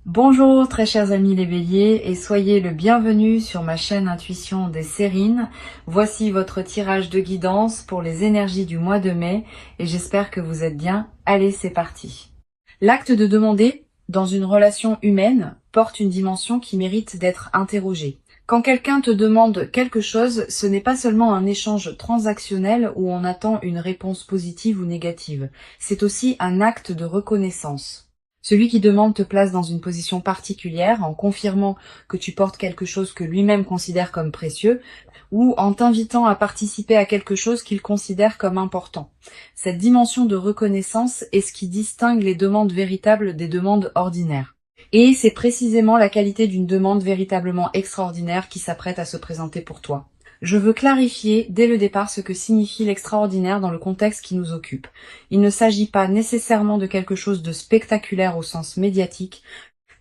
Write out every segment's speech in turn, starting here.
Bonjour très chers amis les béliers et soyez le bienvenu sur ma chaîne Intuition des Sérines. Voici votre tirage de guidance pour les énergies du mois de mai et j'espère que vous êtes bien. Allez, c'est parti. L'acte de demander dans une relation humaine porte une dimension qui mérite d'être interrogée. Quand quelqu'un te demande quelque chose, ce n'est pas seulement un échange transactionnel où on attend une réponse positive ou négative. C'est aussi un acte de reconnaissance. Celui qui demande te place dans une position particulière en confirmant que tu portes quelque chose que lui-même considère comme précieux ou en t'invitant à participer à quelque chose qu'il considère comme important. Cette dimension de reconnaissance est ce qui distingue les demandes véritables des demandes ordinaires. Et c'est précisément la qualité d'une demande véritablement extraordinaire qui s'apprête à se présenter pour toi. Je veux clarifier dès le départ ce que signifie l'extraordinaire dans le contexte qui nous occupe. Il ne s'agit pas nécessairement de quelque chose de spectaculaire au sens médiatique.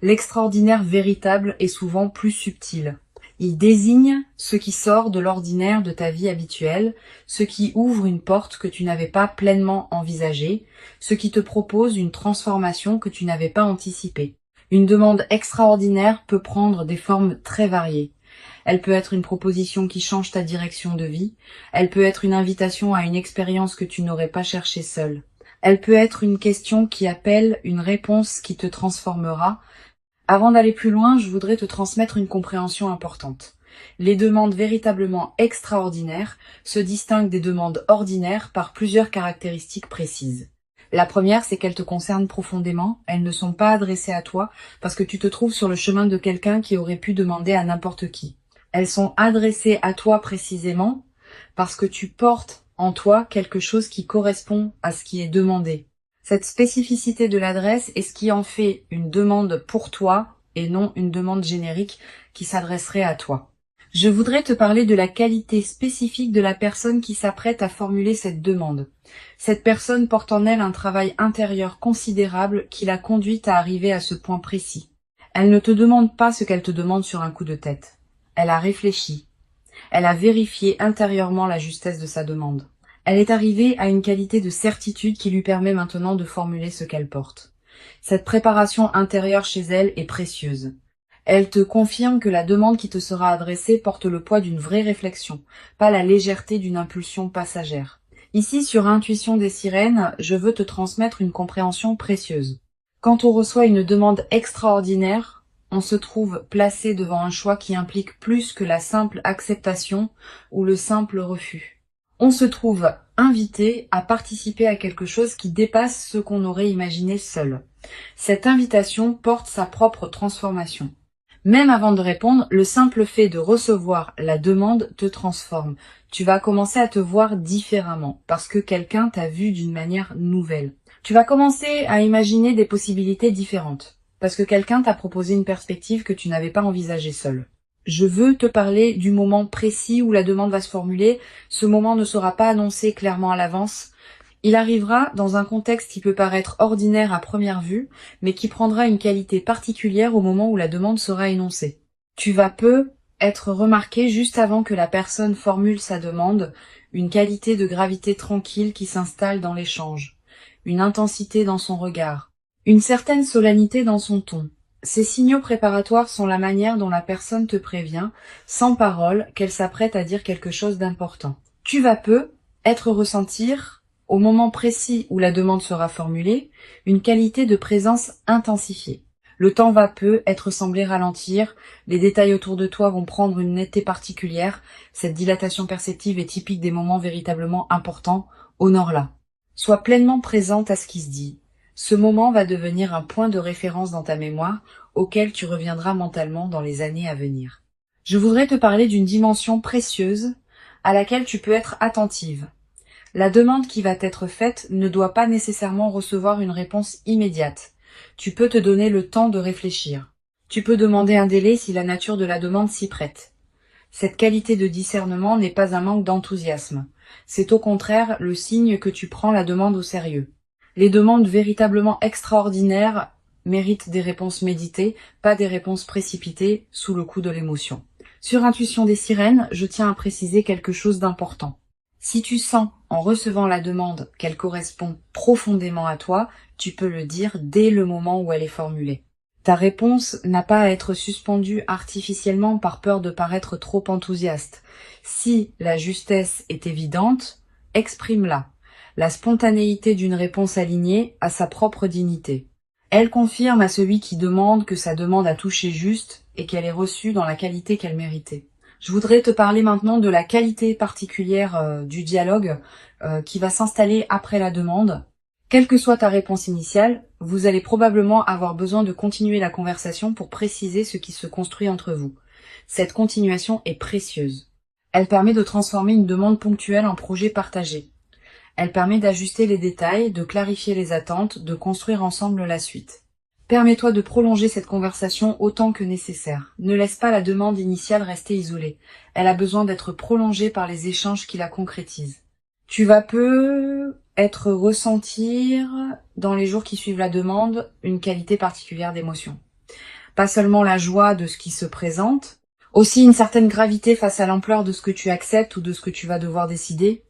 L'extraordinaire véritable est souvent plus subtil. Il désigne ce qui sort de l'ordinaire de ta vie habituelle, ce qui ouvre une porte que tu n'avais pas pleinement envisagée, ce qui te propose une transformation que tu n'avais pas anticipée. Une demande extraordinaire peut prendre des formes très variées. Elle peut être une proposition qui change ta direction de vie. Elle peut être une invitation à une expérience que tu n'aurais pas cherchée seule. Elle peut être une question qui appelle une réponse qui te transformera. Avant d'aller plus loin, je voudrais te transmettre une compréhension importante. Les demandes véritablement extraordinaires se distinguent des demandes ordinaires par plusieurs caractéristiques précises. La première, c'est qu'elles te concernent profondément, elles ne sont pas adressées à toi parce que tu te trouves sur le chemin de quelqu'un qui aurait pu demander à n'importe qui. Elles sont adressées à toi précisément parce que tu portes en toi quelque chose qui correspond à ce qui est demandé. Cette spécificité de l'adresse est ce qui en fait une demande pour toi et non une demande générique qui s'adresserait à toi. Je voudrais te parler de la qualité spécifique de la personne qui s'apprête à formuler cette demande. Cette personne porte en elle un travail intérieur considérable qui l'a conduite à arriver à ce point précis. Elle ne te demande pas ce qu'elle te demande sur un coup de tête. Elle a réfléchi. Elle a vérifié intérieurement la justesse de sa demande. Elle est arrivée à une qualité de certitude qui lui permet maintenant de formuler ce qu'elle porte. Cette préparation intérieure chez elle est précieuse. Elle te confirme que la demande qui te sera adressée porte le poids d'une vraie réflexion, pas la légèreté d'une impulsion passagère. Ici, sur Intuition des Sirènes, je veux te transmettre une compréhension précieuse. Quand on reçoit une demande extraordinaire, on se trouve placé devant un choix qui implique plus que la simple acceptation ou le simple refus. On se trouve invité à participer à quelque chose qui dépasse ce qu'on aurait imaginé seul. Cette invitation porte sa propre transformation. Même avant de répondre, le simple fait de recevoir la demande te transforme. Tu vas commencer à te voir différemment parce que quelqu'un t'a vu d'une manière nouvelle. Tu vas commencer à imaginer des possibilités différentes parce que quelqu'un t'a proposé une perspective que tu n'avais pas envisagée seule. Je veux te parler du moment précis où la demande va se formuler. Ce moment ne sera pas annoncé clairement à l'avance. Il arrivera dans un contexte qui peut paraître ordinaire à première vue, mais qui prendra une qualité particulière au moment où la demande sera énoncée. Tu vas peu être remarqué juste avant que la personne formule sa demande, une qualité de gravité tranquille qui s'installe dans l'échange, une intensité dans son regard, une certaine solennité dans son ton. Ces signaux préparatoires sont la manière dont la personne te prévient, sans parole, qu'elle s'apprête à dire quelque chose d'important. Tu vas peu être ressentir au moment précis où la demande sera formulée, une qualité de présence intensifiée. Le temps va peu être semblé ralentir, les détails autour de toi vont prendre une netteté particulière, cette dilatation perceptive est typique des moments véritablement importants, honore-la. Sois pleinement présente à ce qui se dit. Ce moment va devenir un point de référence dans ta mémoire, auquel tu reviendras mentalement dans les années à venir. Je voudrais te parler d'une dimension précieuse à laquelle tu peux être attentive. La demande qui va t'être faite ne doit pas nécessairement recevoir une réponse immédiate. Tu peux te donner le temps de réfléchir. Tu peux demander un délai si la nature de la demande s'y prête. Cette qualité de discernement n'est pas un manque d'enthousiasme. C'est au contraire le signe que tu prends la demande au sérieux. Les demandes véritablement extraordinaires méritent des réponses méditées, pas des réponses précipitées sous le coup de l'émotion. Sur Intuition des Sirènes, je tiens à préciser quelque chose d'important. Si tu sens, en recevant la demande, qu'elle correspond profondément à toi, tu peux le dire dès le moment où elle est formulée. Ta réponse n'a pas à être suspendue artificiellement par peur de paraître trop enthousiaste. Si la justesse est évidente, exprime-la. La spontanéité d'une réponse alignée a sa propre dignité. Elle confirme à celui qui demande que sa demande a touché juste et qu'elle est reçue dans la qualité qu'elle méritait. Je voudrais te parler maintenant de la qualité particulière du dialogue qui va s'installer après la demande. Quelle que soit ta réponse initiale, vous allez probablement avoir besoin de continuer la conversation pour préciser ce qui se construit entre vous. Cette continuation est précieuse. Elle permet de transformer une demande ponctuelle en projet partagé. Elle permet d'ajuster les détails, de clarifier les attentes, de construire ensemble la suite. Permets-toi de prolonger cette conversation autant que nécessaire. Ne laisse pas la demande initiale rester isolée. Elle a besoin d'être prolongée par les échanges qui la concrétisent. Tu vas ressentir, dans les jours qui suivent la demande, une qualité particulière d'émotion. Pas seulement la joie de ce qui se présente, aussi une certaine gravité face à l'ampleur de ce que tu acceptes ou de ce que tu vas devoir décider.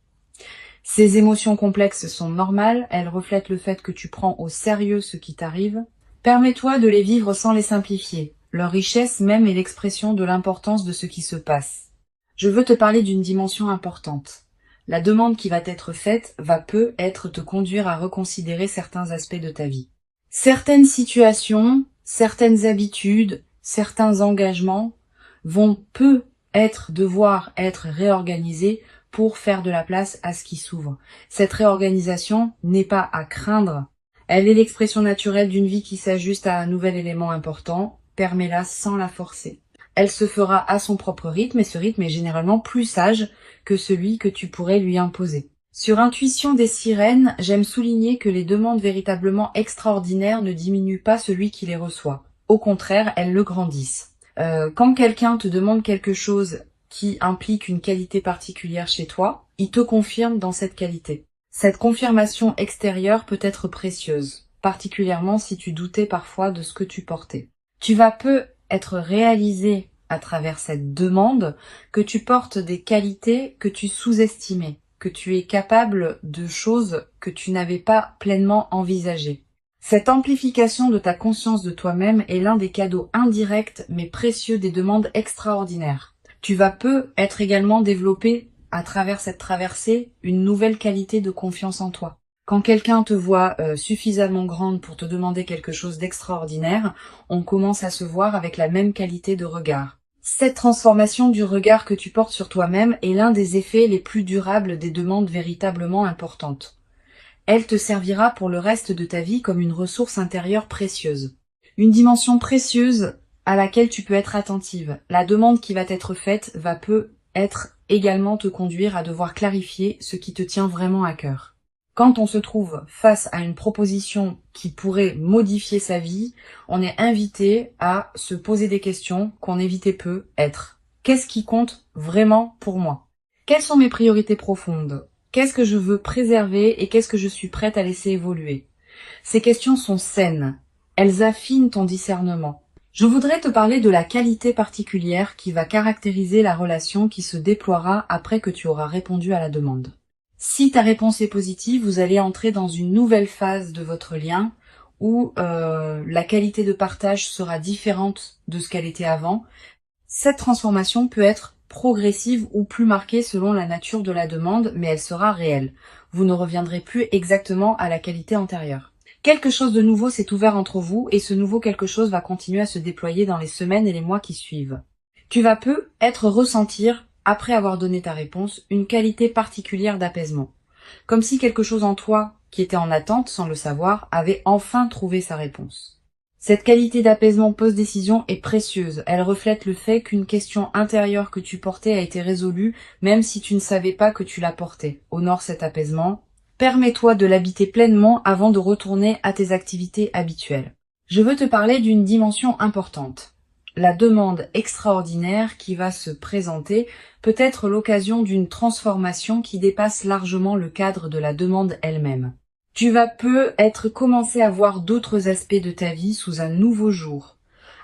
Ces émotions complexes sont normales, elles reflètent le fait que tu prends au sérieux ce qui t'arrive. Permets-toi de les vivre sans les simplifier. Leur richesse même est l'expression de l'importance de ce qui se passe. Je veux te parler d'une dimension importante. La demande qui va t'être faite va peut-être te conduire à reconsidérer certains aspects de ta vie. Certaines situations, certaines habitudes, certains engagements vont devoir être réorganisés pour faire de la place à ce qui s'ouvre. Cette réorganisation n'est pas à craindre. Elle est l'expression naturelle d'une vie qui s'ajuste à un nouvel élément important. Permets-la sans la forcer. Elle se fera à son propre rythme et ce rythme est généralement plus sage que celui que tu pourrais lui imposer. Sur Intuition des sirènes, j'aime souligner que les demandes véritablement extraordinaires ne diminuent pas celui qui les reçoit. Au contraire, elles le grandissent. Quand quelqu'un te demande quelque chose qui implique une qualité particulière chez toi, il te confirme dans cette qualité. Cette confirmation extérieure peut être précieuse, particulièrement si tu doutais parfois de ce que tu portais. Tu vas être réalisé à travers cette demande que tu portes des qualités que tu sous-estimais, que tu es capable de choses que tu n'avais pas pleinement envisagées. Cette amplification de ta conscience de toi-même est l'un des cadeaux indirects mais précieux des demandes extraordinaires. Tu vas être également développé à travers cette traversée une nouvelle qualité de confiance en toi. Quand quelqu'un te voit suffisamment grande pour te demander quelque chose d'extraordinaire, on commence à se voir avec la même qualité de regard. Cette transformation du regard que tu portes sur toi-même est l'un des effets les plus durables des demandes véritablement importantes. Elle te servira pour le reste de ta vie comme une ressource intérieure précieuse. Une dimension précieuse à laquelle tu peux être attentive. La demande qui va t'être faite va être également te conduire à devoir clarifier ce qui te tient vraiment à cœur. Quand on se trouve face à une proposition qui pourrait modifier sa vie, on est invité à se poser des questions qu'on évitait être. Qu'est-ce qui compte vraiment pour moi? Quelles sont mes priorités profondes? Qu'est-ce que je veux préserver et qu'est-ce que je suis prête à laisser évoluer? Ces questions sont saines. Elles affinent ton discernement. Je voudrais te parler de la qualité particulière qui va caractériser la relation qui se déploiera après que tu auras répondu à la demande. Si ta réponse est positive, vous allez entrer dans une nouvelle phase de votre lien où la qualité de partage sera différente de ce qu'elle était avant. Cette transformation peut être progressive ou plus marquée selon la nature de la demande, mais elle sera réelle. Vous ne reviendrez plus exactement à la qualité antérieure. Quelque chose de nouveau s'est ouvert entre vous et ce nouveau quelque chose va continuer à se déployer dans les semaines et les mois qui suivent. Tu vas ressentir, après avoir donné ta réponse, une qualité particulière d'apaisement. Comme si quelque chose en toi, qui était en attente sans le savoir, avait enfin trouvé sa réponse. Cette qualité d'apaisement post-décision est précieuse. Elle reflète le fait qu'une question intérieure que tu portais a été résolue, même si tu ne savais pas que tu la portais. Honore cet apaisement. Permets-toi de l'habiter pleinement avant de retourner à tes activités habituelles. Je veux te parler d'une dimension importante. La demande extraordinaire qui va se présenter peut être l'occasion d'une transformation qui dépasse largement le cadre de la demande elle-même. Tu vas commencer à voir d'autres aspects de ta vie sous un nouveau jour,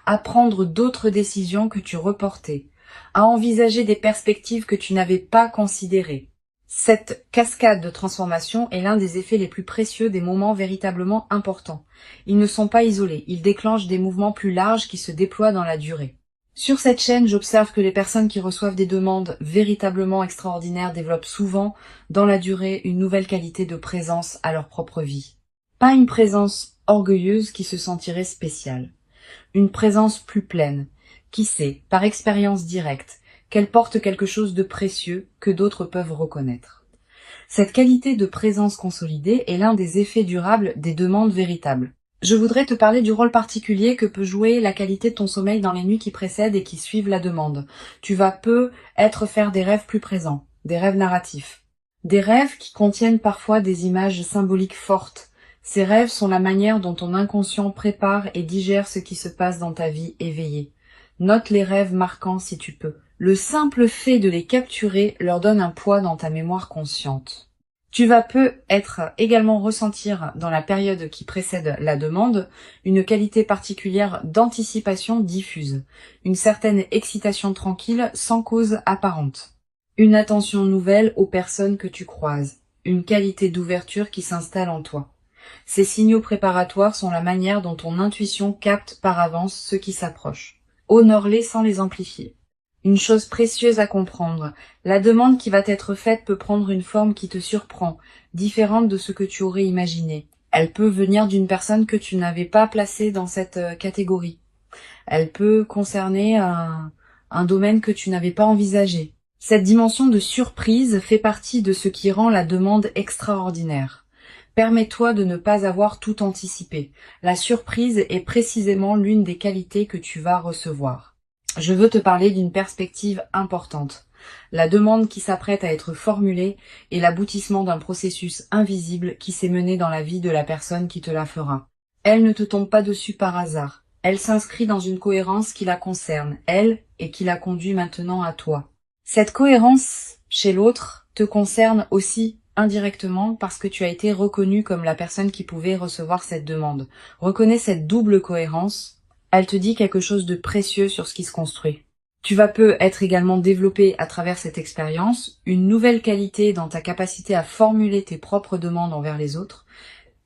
à prendre d'autres décisions que tu reportais, à envisager des perspectives que tu n'avais pas considérées. Cette cascade de transformation est l'un des effets les plus précieux des moments véritablement importants. Ils ne sont pas isolés, ils déclenchent des mouvements plus larges qui se déploient dans la durée. Sur cette chaîne, j'observe que les personnes qui reçoivent des demandes véritablement extraordinaires développent souvent, dans la durée, une nouvelle qualité de présence à leur propre vie. Pas une présence orgueilleuse qui se sentirait spéciale. Une présence plus pleine, qui sait, par expérience directe, qu'elle porte quelque chose de précieux que d'autres peuvent reconnaître. Cette qualité de présence consolidée est l'un des effets durables des demandes véritables. Je voudrais te parler du rôle particulier que peut jouer la qualité de ton sommeil dans les nuits qui précèdent et qui suivent la demande. Tu vas faire des rêves plus présents, des rêves narratifs. Des rêves qui contiennent parfois des images symboliques fortes. Ces rêves sont la manière dont ton inconscient prépare et digère ce qui se passe dans ta vie éveillée. Note les rêves marquants si tu peux. Le simple fait de les capturer leur donne un poids dans ta mémoire consciente. Tu vas également ressentir dans la période qui précède la demande une qualité particulière d'anticipation diffuse, une certaine excitation tranquille sans cause apparente, une attention nouvelle aux personnes que tu croises, une qualité d'ouverture qui s'installe en toi. Ces signaux préparatoires sont la manière dont ton intuition capte par avance ce qui s'approche. Honore-les sans les amplifier. Une chose précieuse à comprendre, la demande qui va t'être faite peut prendre une forme qui te surprend, différente de ce que tu aurais imaginé. Elle peut venir d'une personne que tu n'avais pas placée dans cette catégorie. Elle peut concerner un domaine que tu n'avais pas envisagé. Cette dimension de surprise fait partie de ce qui rend la demande extraordinaire. Permets-toi de ne pas avoir tout anticipé. La surprise est précisément l'une des qualités que tu vas recevoir. Je veux te parler d'une perspective importante. La demande qui s'apprête à être formulée est l'aboutissement d'un processus invisible qui s'est mené dans la vie de la personne qui te la fera. Elle ne te tombe pas dessus par hasard. Elle s'inscrit dans une cohérence qui la concerne, elle, et qui la conduit maintenant à toi. Cette cohérence chez l'autre te concerne aussi indirectement parce que tu as été reconnu comme la personne qui pouvait recevoir cette demande. Reconnais cette double cohérence. Elle te dit quelque chose de précieux sur ce qui se construit. Tu vas être également développé à travers cette expérience une nouvelle qualité dans ta capacité à formuler tes propres demandes envers les autres.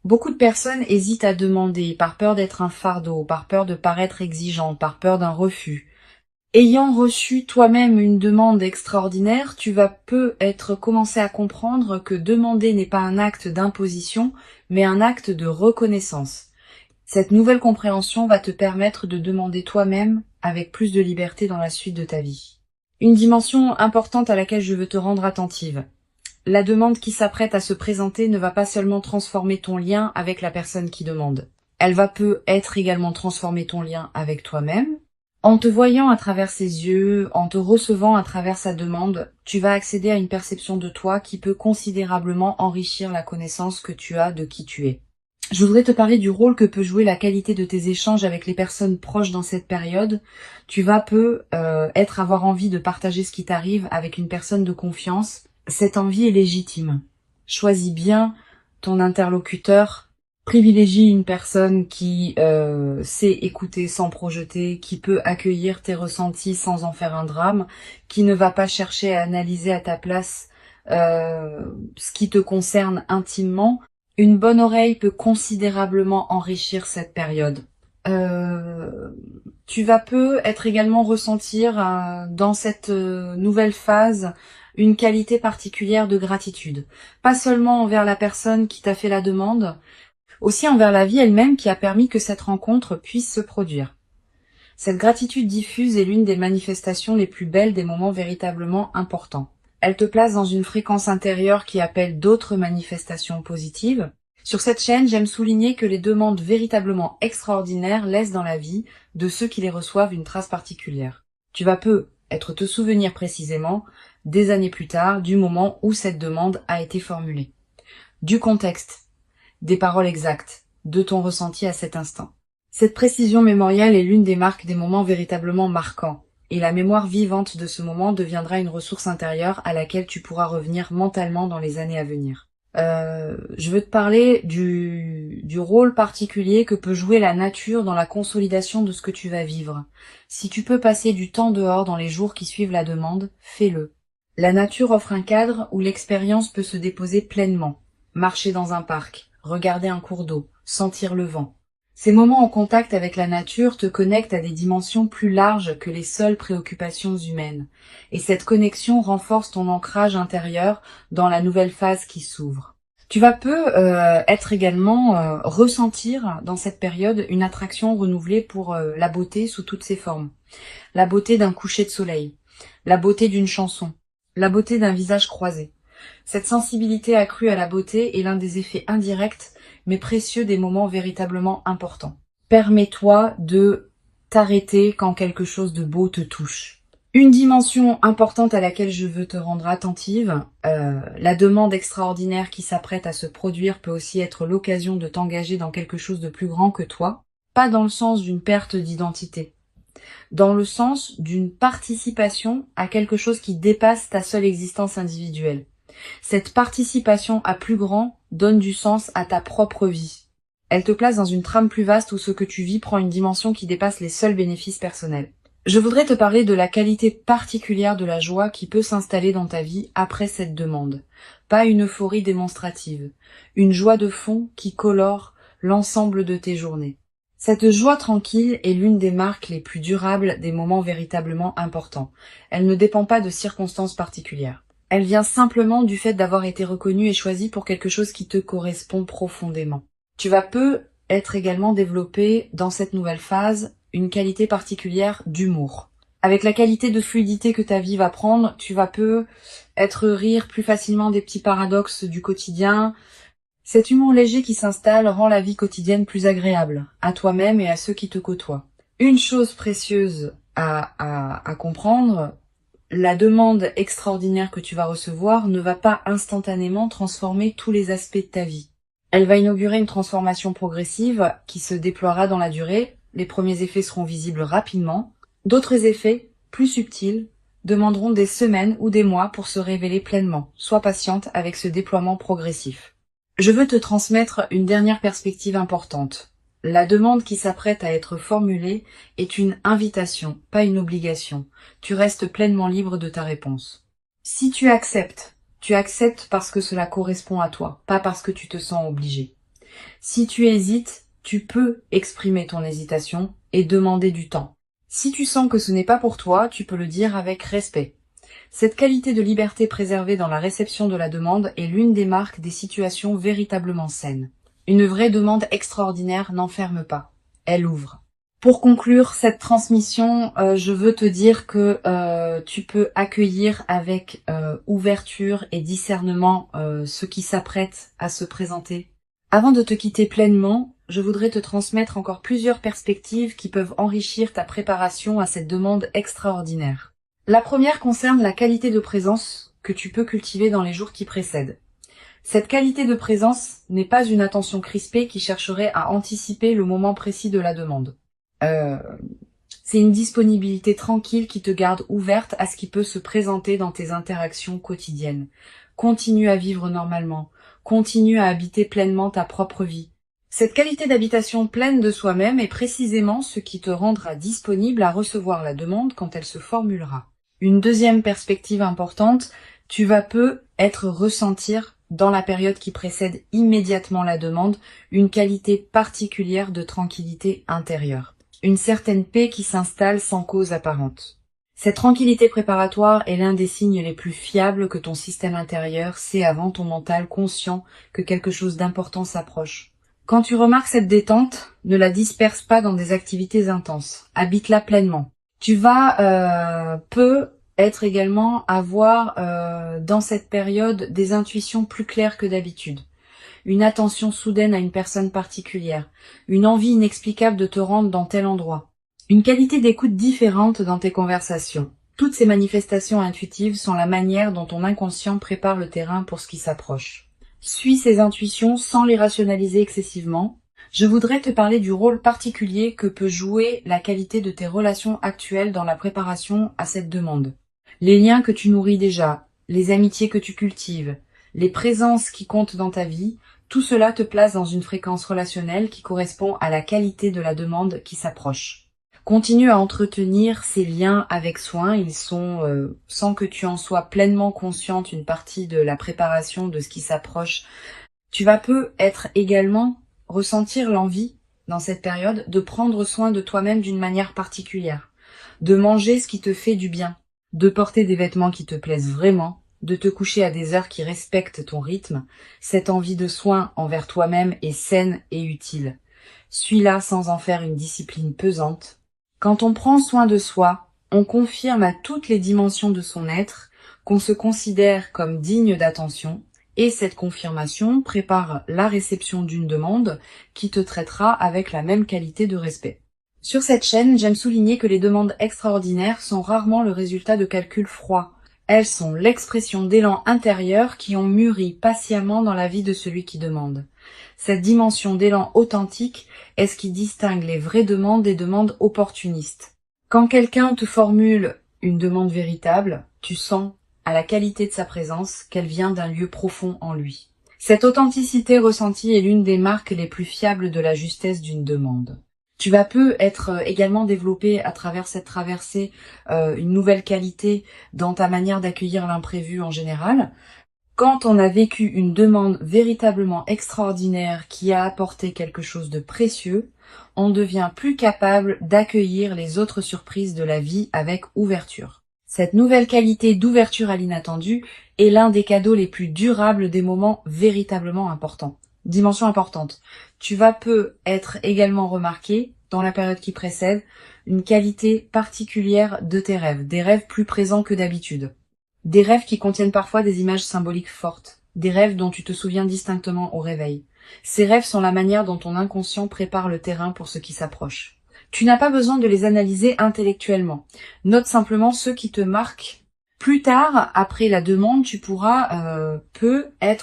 Beaucoup de personnes hésitent à demander par peur d'être un fardeau, par peur de paraître exigeant, par peur d'un refus. Ayant reçu toi-même une demande extraordinaire, tu vas commencer à comprendre que demander n'est pas un acte d'imposition, mais un acte de reconnaissance. Cette nouvelle compréhension va te permettre de demander toi-même avec plus de liberté dans la suite de ta vie. Une dimension importante à laquelle je veux te rendre attentive. La demande qui s'apprête à se présenter ne va pas seulement transformer ton lien avec la personne qui demande. Elle va être également transformer ton lien avec toi-même. En te voyant à travers ses yeux, en te recevant à travers sa demande, tu vas accéder à une perception de toi qui peut considérablement enrichir la connaissance que tu as de qui tu es. Je voudrais te parler du rôle que peut jouer la qualité de tes échanges avec les personnes proches dans cette période. Tu vas avoir envie de partager ce qui t'arrive avec une personne de confiance. Cette envie est légitime. Choisis bien ton interlocuteur. Privilégie une personne qui sait écouter sans projeter, qui peut accueillir tes ressentis sans en faire un drame, qui ne va pas chercher à analyser à ta place ce qui te concerne intimement. Une bonne oreille peut considérablement enrichir cette période. Tu vas être également ressentir dans cette nouvelle phase une qualité particulière de gratitude. Pas seulement envers la personne qui t'a fait la demande, aussi envers la vie elle-même qui a permis que cette rencontre puisse se produire. Cette gratitude diffuse est l'une des manifestations les plus belles des moments véritablement importants. Elle te place dans une fréquence intérieure qui appelle d'autres manifestations positives. Sur cette chaîne, j'aime souligner que les demandes véritablement extraordinaires laissent dans la vie de ceux qui les reçoivent une trace particulière. Tu vas te souvenir précisément, des années plus tard, du moment où cette demande a été formulée. Du contexte, des paroles exactes, de ton ressenti à cet instant. Cette précision mémorielle est l'une des marques des moments véritablement marquants. Et la mémoire vivante de ce moment deviendra une ressource intérieure à laquelle tu pourras revenir mentalement dans les années à venir. Je veux te parler du rôle particulier que peut jouer la nature dans la consolidation de ce que tu vas vivre. Si tu peux passer du temps dehors dans les jours qui suivent la demande, fais-le. La nature offre un cadre où l'expérience peut se déposer pleinement. Marcher dans un parc, regarder un cours d'eau, sentir le vent. Ces moments en contact avec la nature te connectent à des dimensions plus larges que les seules préoccupations humaines. Et cette connexion renforce ton ancrage intérieur dans la nouvelle phase qui s'ouvre. Tu vas être également ressentir dans cette période une attraction renouvelée pour la beauté sous toutes ses formes. La beauté d'un coucher de soleil, la beauté d'une chanson, la beauté d'un visage croisé. Cette sensibilité accrue à la beauté est l'un des effets indirects mais précieux des moments véritablement importants. Permets-toi de t'arrêter quand quelque chose de beau te touche. Une dimension importante à laquelle je veux te rendre attentive, la demande extraordinaire qui s'apprête à se produire peut aussi être l'occasion de t'engager dans quelque chose de plus grand que toi, pas dans le sens d'une perte d'identité, dans le sens d'une participation à quelque chose qui dépasse ta seule existence individuelle. Cette participation à plus grand donne du sens à ta propre vie. Elle te place dans une trame plus vaste où ce que tu vis prend une dimension qui dépasse les seuls bénéfices personnels. Je voudrais te parler de la qualité particulière de la joie qui peut s'installer dans ta vie après cette demande. Pas une euphorie démonstrative, une joie de fond qui colore l'ensemble de tes journées. Cette joie tranquille est l'une des marques les plus durables des moments véritablement importants. Elle ne dépend pas de circonstances particulières. Elle vient simplement du fait d'avoir été reconnue et choisie pour quelque chose qui te correspond profondément. Tu vas être également développé dans cette nouvelle phase une qualité particulière d'humour. Avec la qualité de fluidité que ta vie va prendre, tu vas être rire plus facilement des petits paradoxes du quotidien. Cet humour léger qui s'installe rend la vie quotidienne plus agréable, à toi-même et à ceux qui te côtoient. Une chose précieuse à comprendre, la demande extraordinaire que tu vas recevoir ne va pas instantanément transformer tous les aspects de ta vie. Elle va inaugurer une transformation progressive qui se déploiera dans la durée. Les premiers effets seront visibles rapidement. D'autres effets, plus subtils, demanderont des semaines ou des mois pour se révéler pleinement. Sois patiente avec ce déploiement progressif. Je veux te transmettre une dernière perspective importante. La demande qui s'apprête à être formulée est une invitation, pas une obligation. Tu restes pleinement libre de ta réponse. Si tu acceptes parce que cela correspond à toi, pas parce que tu te sens obligé. Si tu hésites, tu peux exprimer ton hésitation et demander du temps. Si tu sens que ce n'est pas pour toi, tu peux le dire avec respect. Cette qualité de liberté préservée dans la réception de la demande est l'une des marques des situations véritablement saines. Une vraie demande extraordinaire n'enferme pas, elle ouvre. Pour conclure cette transmission, je veux te dire que tu peux accueillir avec ouverture et discernement ce qui s'apprête à se présenter. Avant de te quitter pleinement, je voudrais te transmettre encore plusieurs perspectives qui peuvent enrichir ta préparation à cette demande extraordinaire. La première concerne la qualité de présence que tu peux cultiver dans les jours qui précèdent. Cette qualité de présence n'est pas une attention crispée qui chercherait à anticiper le moment précis de la demande. C'est une disponibilité tranquille qui te garde ouverte à ce qui peut se présenter dans tes interactions quotidiennes. Continue à vivre normalement. Continue à habiter pleinement ta propre vie. Cette qualité d'habitation pleine de soi-même est précisément ce qui te rendra disponible à recevoir la demande quand elle se formulera. Une deuxième perspective importante, tu vas être ressentir dans la période qui précède immédiatement la demande une qualité particulière de tranquillité intérieure. Une certaine paix qui s'installe sans cause apparente. Cette tranquillité préparatoire est l'un des signes les plus fiables que ton système intérieur sait avant ton mental conscient que quelque chose d'important s'approche. Quand tu remarques cette détente, ne la disperse pas dans des activités intenses. Habite-la pleinement. Tu vas être également avoir dans cette période des intuitions plus claires que d'habitude. Une attention soudaine à une personne particulière, une envie inexplicable de te rendre dans tel endroit, une qualité d'écoute différente dans tes conversations. Toutes ces manifestations intuitives sont la manière dont ton inconscient prépare le terrain pour ce qui s'approche. Suis ces intuitions sans les rationaliser excessivement. Je voudrais te parler du rôle particulier que peut jouer la qualité de tes relations actuelles dans la préparation à cette demande. Les liens que tu nourris déjà, les amitiés que tu cultives, les présences qui comptent dans ta vie, tout cela te place dans une fréquence relationnelle qui correspond à la qualité de la demande qui s'approche. Continue à entretenir ces liens avec soin. Ils sont, sans que tu en sois pleinement consciente, une partie de la préparation de ce qui s'approche. Tu vas peut-être également ressentir l'envie, dans cette période, de prendre soin de toi-même d'une manière particulière, de manger ce qui te fait du bien, de porter des vêtements qui te plaisent vraiment, de te coucher à des heures qui respectent ton rythme. Cette envie de soin envers toi-même est saine et utile. Suis-la sans en faire une discipline pesante. Quand on prend soin de soi, on confirme à toutes les dimensions de son être qu'on se considère comme digne d'attention, et cette confirmation prépare la réception d'une demande qui te traitera avec la même qualité de respect. Sur cette chaîne, j'aime souligner que les demandes extraordinaires sont rarement le résultat de calculs froids. Elles sont l'expression d'élans intérieurs qui ont mûri patiemment dans la vie de celui qui demande. Cette dimension d'élan authentique est ce qui distingue les vraies demandes des demandes opportunistes. Quand quelqu'un te formule une demande véritable, tu sens à la qualité de sa présence qu'elle vient d'un lieu profond en lui. Cette authenticité ressentie est l'une des marques les plus fiables de la justesse d'une demande. Tu vas être également développer à travers cette traversée une nouvelle qualité dans ta manière d'accueillir l'imprévu en général. Quand on a vécu une demande véritablement extraordinaire qui a apporté quelque chose de précieux, on devient plus capable d'accueillir les autres surprises de la vie avec ouverture. Cette nouvelle qualité d'ouverture à l'inattendu est l'un des cadeaux les plus durables des moments véritablement importants. Dimension importante. Tu vas être également remarqué, dans la période qui précède, une qualité particulière de tes rêves, des rêves plus présents que d'habitude. Des rêves qui contiennent parfois des images symboliques fortes, des rêves dont tu te souviens distinctement au réveil. Ces rêves sont la manière dont ton inconscient prépare le terrain pour ce qui s'approche. Tu n'as pas besoin de les analyser intellectuellement. Note simplement ceux qui te marquent. Plus tard, après la demande, tu pourras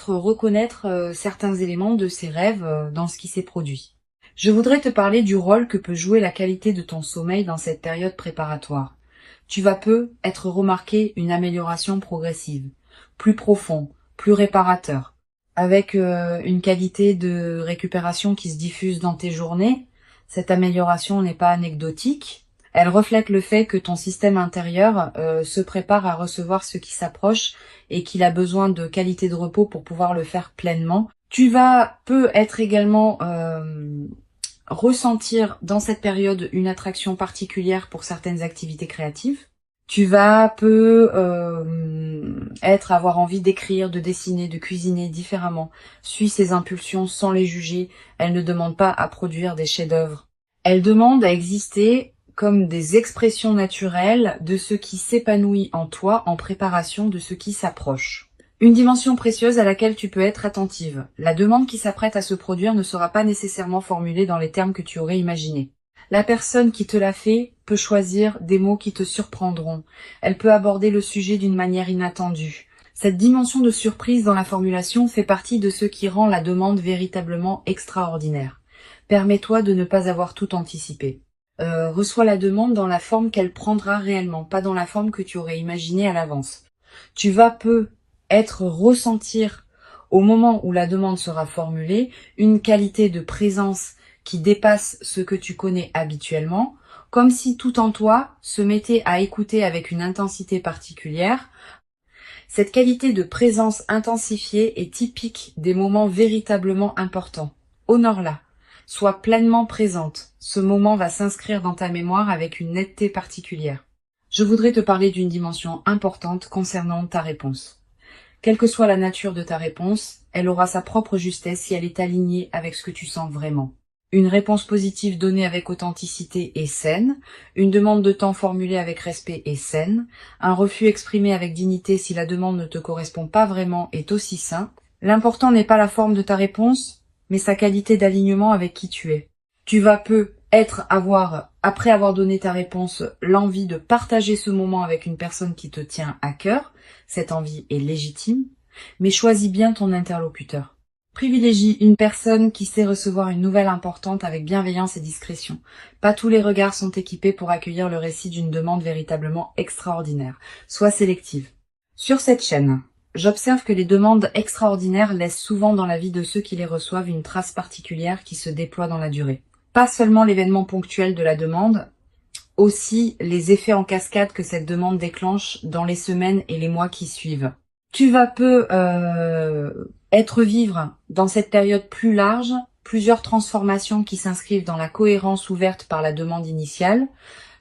reconnaître certains éléments de ces rêves dans ce qui s'est produit. Je voudrais te parler du rôle que peut jouer la qualité de ton sommeil dans cette période préparatoire. Tu vas être remarqué une amélioration progressive, plus profond, plus réparateur, avec une qualité de récupération qui se diffuse dans tes journées. Cette amélioration n'est pas anecdotique. Elle reflète le fait que ton système intérieur se prépare à recevoir ce qui s'approche et qu'il a besoin de qualité de repos pour pouvoir le faire pleinement. Tu vas être également ressentir dans cette période une attraction particulière pour certaines activités créatives. Tu vas avoir envie d'écrire, de dessiner, de cuisiner différemment. Suis ces impulsions sans les juger. Elles ne demandent pas à produire des chefs-d'œuvre. Elles demandent à exister comme des expressions naturelles de ce qui s'épanouit en toi en préparation de ce qui s'approche. Une dimension précieuse à laquelle tu peux être attentive. La demande qui s'apprête à se produire ne sera pas nécessairement formulée dans les termes que tu aurais imaginés. La personne qui te l'a fait peut choisir des mots qui te surprendront. Elle peut aborder le sujet d'une manière inattendue. Cette dimension de surprise dans la formulation fait partie de ce qui rend la demande véritablement extraordinaire. Permets-toi de ne pas avoir tout anticipé. Reçois la demande dans la forme qu'elle prendra réellement, pas dans la forme que tu aurais imaginée à l'avance. Tu vas ressentir au moment où la demande sera formulée une qualité de présence qui dépasse ce que tu connais habituellement, comme si tout en toi se mettait à écouter avec une intensité particulière. Cette qualité de présence intensifiée est typique des moments véritablement importants. Honore-la. Sois pleinement présente. Ce moment va s'inscrire dans ta mémoire avec une netteté particulière. Je voudrais te parler d'une dimension importante concernant ta réponse. Quelle que soit la nature de ta réponse, elle aura sa propre justesse si elle est alignée avec ce que tu sens vraiment. Une réponse positive donnée avec authenticité est saine, une demande de temps formulée avec respect est saine, un refus exprimé avec dignité si la demande ne te correspond pas vraiment est aussi sain. L'important n'est pas la forme de ta réponse, mais sa qualité d'alignement avec qui tu es. Tu vas après avoir donné ta réponse, l'envie de partager ce moment avec une personne qui te tient à cœur. Cette envie est légitime, mais choisis bien ton interlocuteur. Privilégie une personne qui sait recevoir une nouvelle importante avec bienveillance et discrétion. Pas tous les regards sont équipés pour accueillir le récit d'une demande véritablement extraordinaire. Sois sélective. Sur cette chaîne, j'observe que les demandes extraordinaires laissent souvent dans la vie de ceux qui les reçoivent une trace particulière qui se déploie dans la durée. Pas seulement l'événement ponctuel de la demande, aussi les effets en cascade que cette demande déclenche dans les semaines et les mois qui suivent. Tu vas peu être vivre dans cette période plus large plusieurs transformations qui s'inscrivent dans la cohérence ouverte par la demande initiale.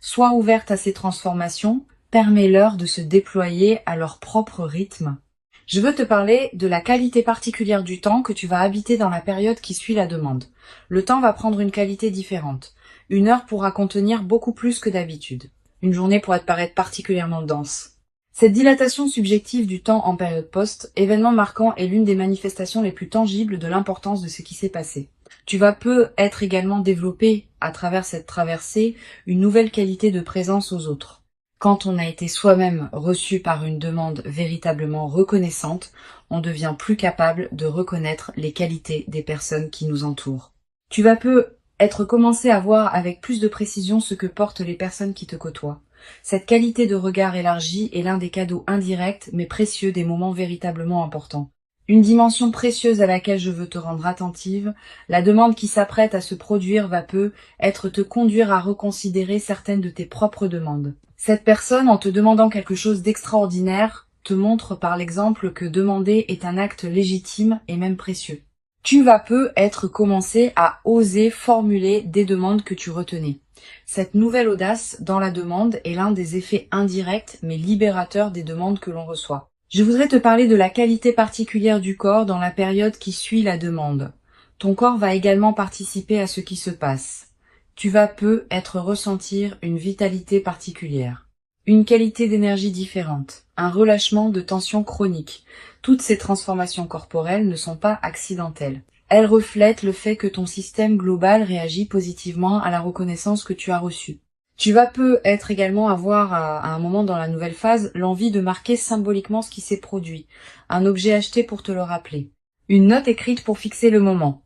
Sois ouverte à ces transformations, permets-leur de se déployer à leur propre rythme. Je veux te parler de la qualité particulière du temps que tu vas habiter dans la période qui suit la demande. Le temps va prendre une qualité différente. Une heure pourra contenir beaucoup plus que d'habitude. Une journée pourrait te paraître particulièrement dense. Cette dilatation subjective du temps en période post, événement marquant, est l'une des manifestations les plus tangibles de l'importance de ce qui s'est passé. Tu vas peu être également développé, à travers cette traversée, une nouvelle qualité de présence aux autres. Quand on a été soi-même reçu par une demande véritablement reconnaissante, on devient plus capable de reconnaître les qualités des personnes qui nous entourent. Tu vas peu être commencé à voir avec plus de précision ce que portent les personnes qui te côtoient. Cette qualité de regard élargi est l'un des cadeaux indirects mais précieux des moments véritablement importants. Une dimension précieuse à laquelle je veux te rendre attentive, la demande qui s'apprête à se produire va peu être te conduire à reconsidérer certaines de tes propres demandes. Cette personne, en te demandant quelque chose d'extraordinaire, te montre par l'exemple que demander est un acte légitime et même précieux. Tu vas peu être commencé à oser formuler des demandes que tu retenais. Cette nouvelle audace dans la demande est l'un des effets indirects mais libérateurs des demandes que l'on reçoit. Je voudrais te parler de la qualité particulière du corps dans la période qui suit la demande. Ton corps va également participer à ce qui se passe. Tu vas peu être ressentir une vitalité particulière, une qualité d'énergie différente, un relâchement de tension chronique. Toutes ces transformations corporelles ne sont pas accidentelles. Elles reflètent le fait que ton système global réagit positivement à la reconnaissance que tu as reçue. Tu vas peu être également avoir à un moment dans la nouvelle phase l'envie de marquer symboliquement ce qui s'est produit, un objet acheté pour te le rappeler, une note écrite pour fixer le moment.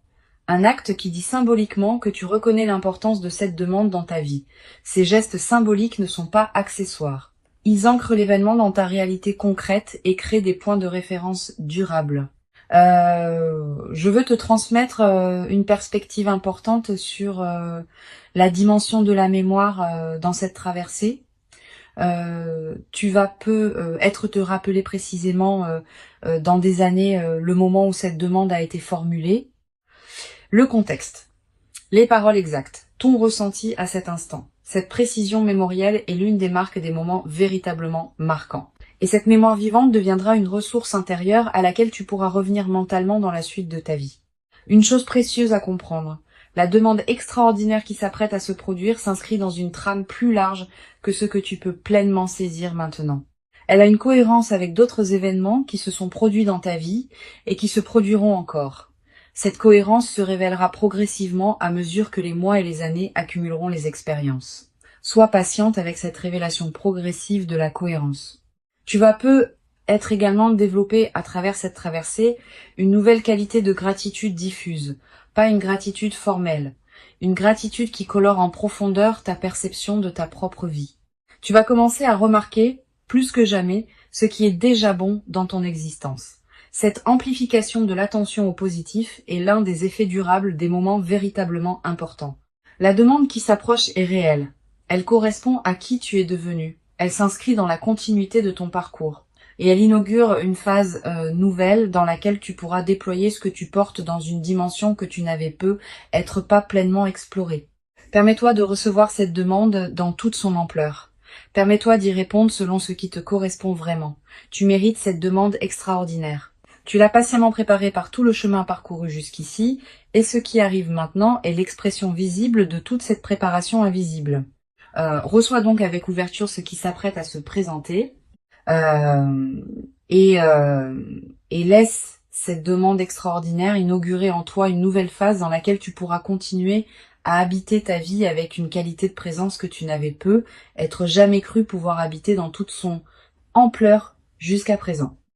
Un acte qui dit symboliquement que tu reconnais l'importance de cette demande dans ta vie. Ces gestes symboliques ne sont pas accessoires. Ils ancrent l'événement dans ta réalité concrète et créent des points de référence durables. Je veux te transmettre une perspective importante sur la dimension de la mémoire dans cette traversée. Tu vas peu être te rappeler précisément dans des années le moment où cette demande a été formulée. Le contexte, les paroles exactes, ton ressenti à cet instant. Cette précision mémorielle est l'une des marques des moments véritablement marquants. Et cette mémoire vivante deviendra une ressource intérieure à laquelle tu pourras revenir mentalement dans la suite de ta vie. Une chose précieuse à comprendre, la demande extraordinaire qui s'apprête à se produire s'inscrit dans une trame plus large que ce que tu peux pleinement saisir maintenant. Elle a une cohérence avec d'autres événements qui se sont produits dans ta vie et qui se produiront encore. Cette cohérence se révélera progressivement à mesure que les mois et les années accumuleront les expériences. Sois patiente avec cette révélation progressive de la cohérence. Tu vas peu être également développé à travers cette traversée une nouvelle qualité de gratitude diffuse, pas une gratitude formelle, une gratitude qui colore en profondeur ta perception de ta propre vie. Tu vas commencer à remarquer, plus que jamais, ce qui est déjà bon dans ton existence. Cette amplification de l'attention au positif est l'un des effets durables des moments véritablement importants. La demande qui s'approche est réelle. Elle correspond à qui tu es devenu. Elle s'inscrit dans la continuité de ton parcours. Et elle inaugure une phase nouvelle dans laquelle tu pourras déployer ce que tu portes dans une dimension que tu n'avais peu être pas pleinement explorée. Permets-toi de recevoir cette demande dans toute son ampleur. Permets-toi d'y répondre selon ce qui te correspond vraiment. Tu mérites cette demande extraordinaire. Tu l'as patiemment préparée par tout le chemin parcouru jusqu'ici, et ce qui arrive maintenant est l'expression visible de toute cette préparation invisible. Reçois donc avec ouverture ce qui s'apprête à se présenter, et laisse cette demande extraordinaire inaugurer en toi une nouvelle phase dans laquelle tu pourras continuer à habiter ta vie avec une qualité de présence que tu n'avais peu, être jamais cru pouvoir habiter dans toute son ampleur jusqu'à présent.